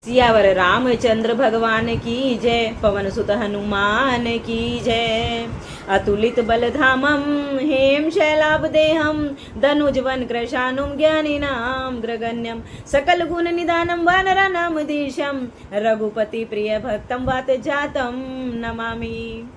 सियावर रामचंद्र भगवान की जय, पवन सुत हनुमान की जय। अतुलित बल धामम हेम शैलाभ देहम, धनुजवन कृशानुम ज्ञानिनाम ग्रगण्यम, सकल गुण निदानम वानराणाम धीशम, रघुपति प्रिय भक्तम वात जातम नमामि।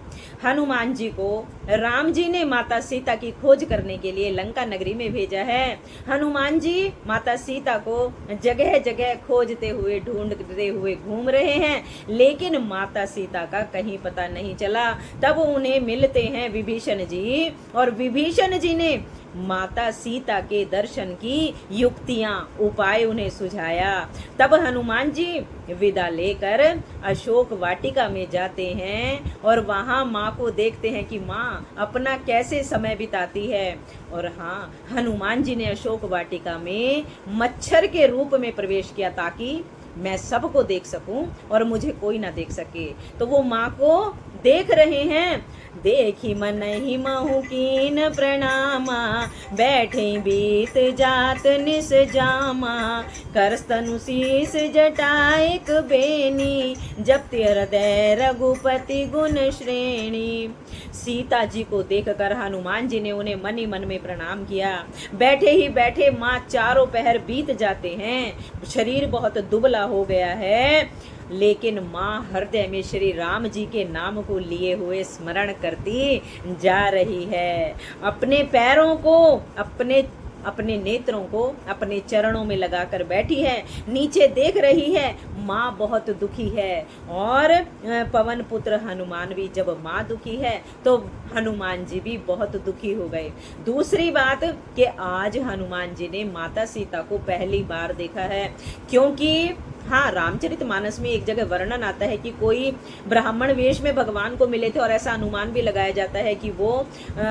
हनुमान जी को राम जी ने माता सीता की खोज करने के लिए लंका नगरी में भेजा है। हनुमान जी माता सीता को जगह जगह खोजते हुए ढूंढते हुए घूम रहे हैं, लेकिन माता सीता का कहीं पता नहीं चला। तब उन्हें मिलते हैं विभीषण जी, और विभीषण जी ने माता सीता के दर्शन की युक्तियां उपाय उन्हें सुझाया। तब हनुमान जी विदा लेकर अशोक वाटिका में जाते हैं और वहां माँ को देखते हैं कि माँ अपना कैसे समय बिताती है। और हाँ, हनुमान जी ने अशोक वाटिका में मच्छर के रूप में प्रवेश किया ताकि मैं सबको देख सकूं और मुझे कोई ना देख सके। तो वो माँ को देख रहे हैं। देखी मन ही महु कीन प्रणामा, बैठे बीत जात निस जामा, करस्तनु शीस जटाइक बेनी, जपति हृदय रघुपति गुण श्रेणी। सीता जी को देखकर हनुमान जी ने उन्हें मन ही मन में प्रणाम किया। बैठे ही बैठे माँ चारों पहर बीत जाते हैं। शरीर बहुत दुबला हो गया है, लेकिन माँ हृदय में श्री राम जी के नाम को लिए हुए स्मरण करती जा रही है। अपने पैरों को, अपने नेत्रों को अपने चरणों में लगाकर बैठी है, नीचे देख रही है। माँ बहुत दुखी है, और पवन पुत्र हनुमान भी जब माँ दुखी है तो हनुमान जी भी बहुत दुखी हो गए। दूसरी बात कि आज हनुमान जी ने माता सीता को पहली बार देखा है, क्योंकि हाँ, रामचरितमानस में एक जगह वर्णन आता है कि कोई ब्राह्मण वेश में भगवान को मिले थे, और ऐसा अनुमान भी लगाया जाता है कि वो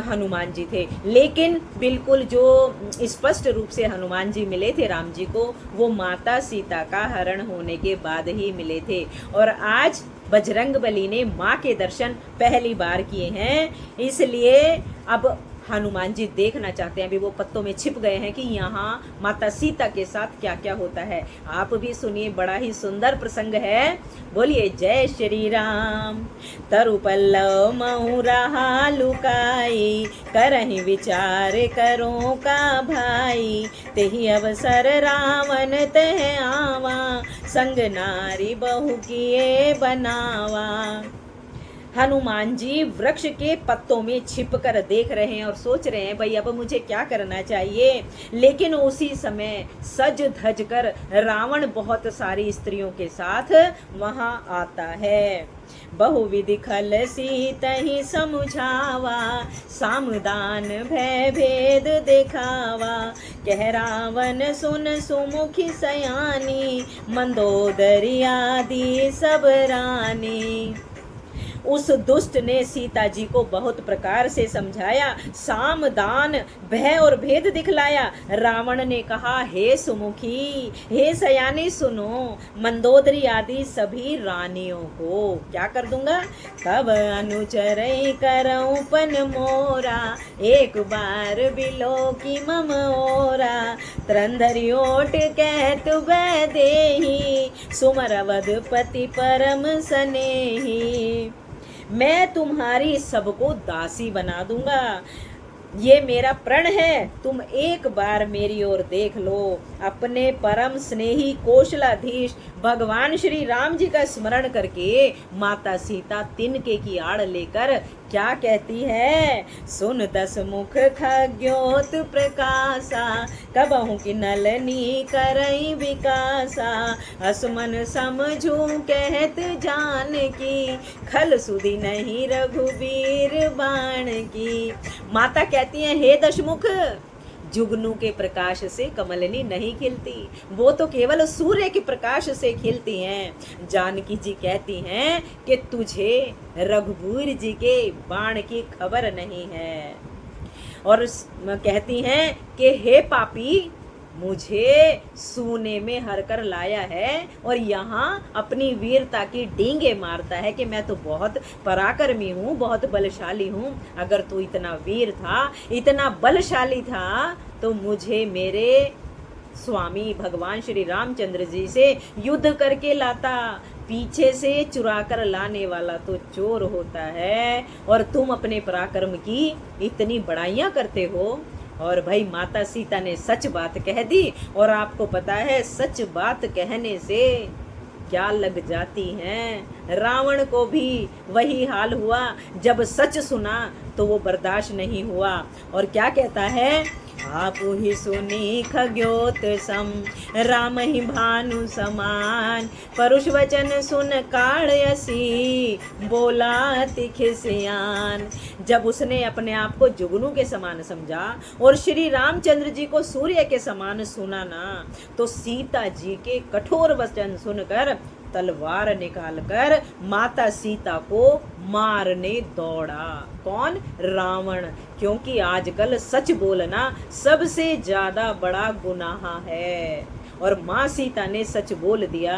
हनुमान जी थे। लेकिन बिल्कुल जो स्पष्ट रूप से हनुमान जी मिले थे राम जी को, वो माता सीता का हरण होने के बाद ही मिले थे। और आज बजरंगबली ने माँ के दर्शन पहली बार किए हैं, इसलिए अब हनुमान जी देखना चाहते हैं। अभी वो पत्तों में छिप गए हैं कि यहाँ माता सीता के साथ क्या क्या होता है। आप भी सुनिए, बड़ा ही सुंदर प्रसंग है। बोलिए जय श्री राम। तरु पल्लव महु रहा लुकाई, करहि विचार करो का भाई, तेहि अवसर रावण तह आवा, संग नारी बहु किए बनावा। हनुमान जी वृक्ष के पत्तों में छिपकर देख रहे हैं और सोच रहे हैं भाई अब मुझे क्या करना चाहिए। लेकिन उसी समय सज धज कर रावण बहुत सारी स्त्रियों के साथ वहां आता है। बहुविधि खल सीतहि समझावा, सामदान भय भेद दिखावा, कह रावण सुन सुमुखी सयानी, मंदोदरी आदि सब रानी। उस दुष्ट ने सीता जी को बहुत प्रकार से समझाया, साम दान भय और भेद दिखलाया। रावण ने कहा, हे सुमुखी, हे सयानी सुनो, मंदोदरी आदि सभी रानियों को क्या कर दूंगा। तब अनुचर करऊं पन मोरा, एक बार बिलो की मम ओरा, तरंधरी ओट कहत वै देही, सुमर अवधपति परम सनेही। मैं तुम्हारी सबको दासी बना दूंगा, ये मेरा प्रण है। तुम एक बार मेरी ओर देख लो। अपने परम स्नेही कौशलाधीश भगवान श्री राम जी का स्मरण करके माता सीता तिनके की आड़ लेकर क्या कहती है। सुन दस मुख खग्योत प्रकाशा, कबहु की नलनी करई विकासा, असमन समझू कहत जान की, खल सुधि नहीं रघुवीर बाण की। माता कहती है, हे दशमुख, जुगनू के प्रकाश से कमलनी नहीं खिलती, वो तो केवल सूर्य के प्रकाश से खिलती हैं। जानकी जी कहती हैं कि तुझे रघुवीर जी के बाण की खबर नहीं है, और कहती हैं कि हे पापी, मुझे सूने में हर कर लाया है और यहाँ अपनी वीरता की डींगे मारता है कि मैं तो बहुत पराक्रमी हूँ, बहुत बलशाली हूँ। अगर तू इतना वीर था, इतना बलशाली था, तो मुझे मेरे स्वामी भगवान श्री रामचंद्र जी से युद्ध करके लाता, पीछे से चुरा कर लाने वाला तो चोर होता है, और तुम अपने पराक्रम की इतनी बड़ाइयां करते हो। और भाई माता सीता ने सच बात कह दी, और आपको पता है सच बात कहने से क्या लग जाती हैं। रावण को भी वही हाल हुआ, जब सच सुना तो वो बर्दाश्त नहीं हुआ, और क्या कहता है, आप ही सुनी खग्योत सम, राम ही भानु समान, परुष वचन सुन काढ़यसी, बोला तिखे सियान। जब उसने अपने आप को जुगनू के समान समझा और श्री रामचंद्र जी को सूर्य के समान सुना ना, तो सीता जी के कठोर वचन सुनकर तलवार निकालकर माता सीता को मारने दौड़ा। कौन? रावण। क्योंकि आजकल सच बोलना सबसे ज्यादा बड़ा गुनाह है, और माँ सीता ने सच बोल दिया।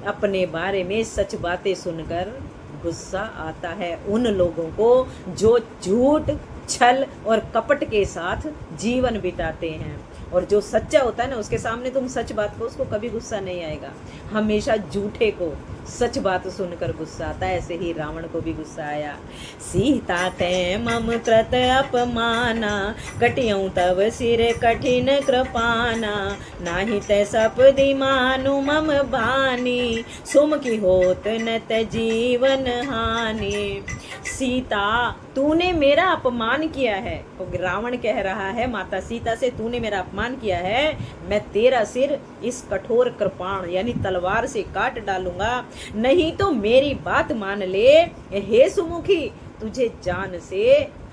अपने बारे में सच बातें सुनकर गुस्सा आता है उन लोगों को जो झूठ, छल और कपट के साथ जीवन बिताते हैं, और जो सच्चा होता है ना उसके सामने तुम सच बात को, उसको कभी गुस्सा नहीं आएगा। हमेशा झूठे को सच बात सुनकर गुस्सा आता है। ऐसे ही रावण को भी गुस्सा आया। सीता ते मम कृत अपमाना, कटियऊ तब सिर कठिन कृपाना, नाही ते सपदि मानु मम बानी, सुम की होत न ते जीवन हानि। सीता तूने मेरा अपमान किया है, रावण कह रहा है माता सीता से, तूने मेरा अपमान किया है, मैं तेरा सिर इस कठोर कृपाण यानी तलवार से काट डालूंगा, नहीं तो मेरी बात मान ले, हे सुमुखी तुझे जान से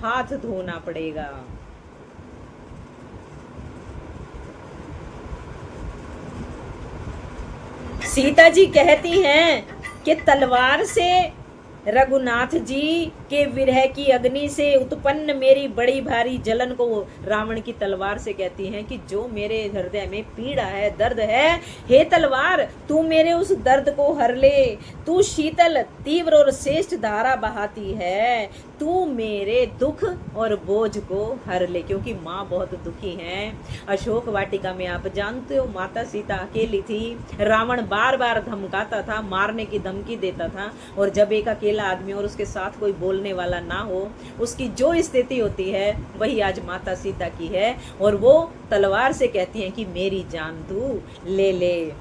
हाथ धोना पड़ेगा। सीता जी कहती हैं कि तलवार से, रघुनाथ जी के विरह की अग्नि से उत्पन्न मेरी बड़ी भारी जलन को रावण की तलवार से कहती हैं कि जो मेरे हृदय में पीड़ा है, दर्द है, हे तलवार तू मेरे उस दर्द को हर ले। तू शीतल, तीव्र और श्रेष्ठ धारा बहाती है, तू मेरे दुख और बोझ को हर ले। क्योंकि माँ बहुत दुखी हैं। अशोक वाटिका में आप जानते हो माता सीता अकेली थी, रावण बार बार धमकाता था, मारने की धमकी देता था, और जब एक अकेला आदमी और उसके साथ कोई बोलने वाला ना हो, उसकी जो स्थिति होती है वही आज माता सीता की है, और वो तलवार से कहती हैं कि मेरी जान तू ले ले।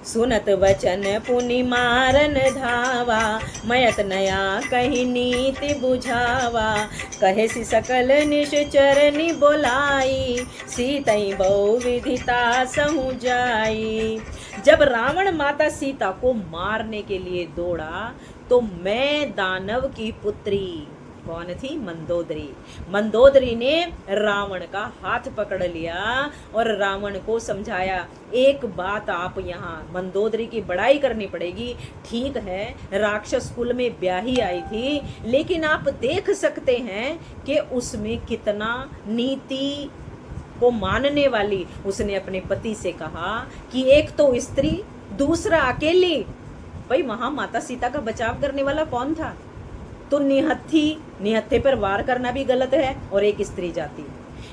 सुनत वचन पुनि मारन धावा, मयत नया कही नीति बुझावा, कहे सी सकल निश्चरनि बोलाई, सीतई बहु विधिता सहु जाई। जब रावण माता सीता को मारने के लिए दौड़ा तो मैं दानव की पुत्री, कौन थी? मंदोदरी। मंदोदरी ने रावण का हाथ पकड़ लिया और रावण को समझाया, एक बात आप यहाँ मंदोदरी की बड़ाई करनी पड़ेगी। ठीक है राक्षस कुल में ब्याही आई थी, लेकिन आप देख सकते हैं कि उसमें कितना नीति को मानने वाली। उसने अपने पति से कहा कि एक तो स्त्री, दूसरा अकेली। भाई वहां माता सीता का बचाव करने वाला कौन था? तो निहत्थे पर वार करना भी गलत है, और एक स्त्री जाति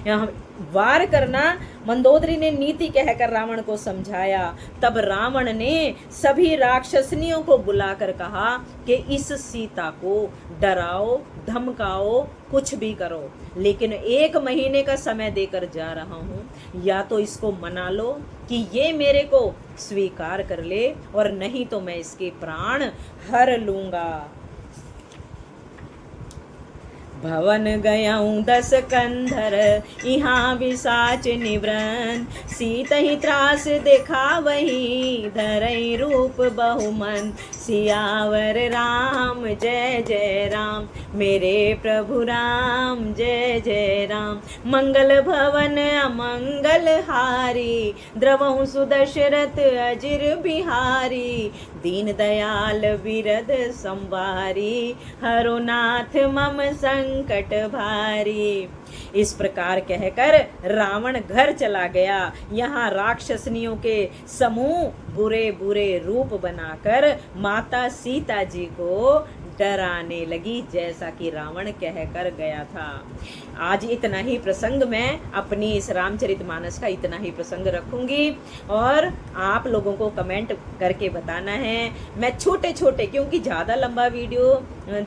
यहाँ वार करना। मंदोदरी ने नीति कहकर रावण को समझाया। तब रावण ने सभी राक्षसनियों को बुलाकर कहा कि इस सीता को डराओ, धमकाओ, कुछ भी करो, लेकिन 1 महीने का समय देकर जा रहा हूँ, या तो इसको मना लो कि ये मेरे को स्वीकार कर ले, और नहीं तो मैं इसके प्राण हर लूंगा। भवन गयऊँ 10 कंधर, यहाँ विसाच निवृन, सीत ही त्रास देखा वही, धरई रूप बहुमन, सियावर राम जय जय राम, मेरे प्रभु राम जय जय राम। मंगल भवन अमंगल हारी, द्रवहु सुदशरथ अजिर बिहारी, दीन दयाल बिरद संवारी, हरो नाथ मम संकट भारी। इस प्रकार कहकर रावण घर चला गया। यहाँ राक्षसनियों के समूह बुरे बुरे रूप बनाकर माता सीता जी को डराने लगी जैसा कि रावण कह कर गया था। आज इतना ही प्रसंग मैं अपनी इस रामचरितमानस का इतना ही प्रसंग रखूंगी और आप लोगों को कमेंट करके बताना है। मैं छोटे छोटे, क्योंकि ज़्यादा लंबा वीडियो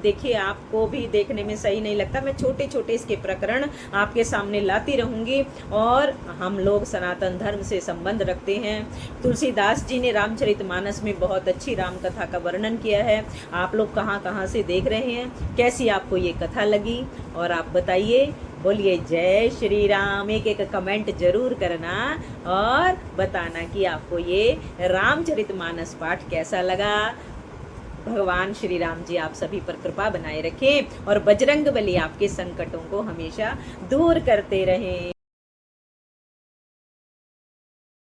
देखिए आपको भी देखने में सही नहीं लगता, मैं छोटे छोटे इसके प्रकरण आपके सामने लाती रहूंगी। और हम लोग सनातन धर्म से संबंध रखते हैं। तुलसीदास जी ने रामचरितमानस में बहुत अच्छी राम कथा का वर्णन किया है। आप लोग कहाँ कहाँ से देख रहे हैं, कैसी आपको ये कथा लगी और आप बताइए। बोलिए जय श्री राम। एक एक कमेंट जरूर करना और बताना कि आपको ये रामचरितमानस पाठ कैसा लगा। भगवान श्री राम जी आप सभी पर कृपा बनाए रखें और बजरंग बली आपके संकटों को हमेशा दूर करते रहें।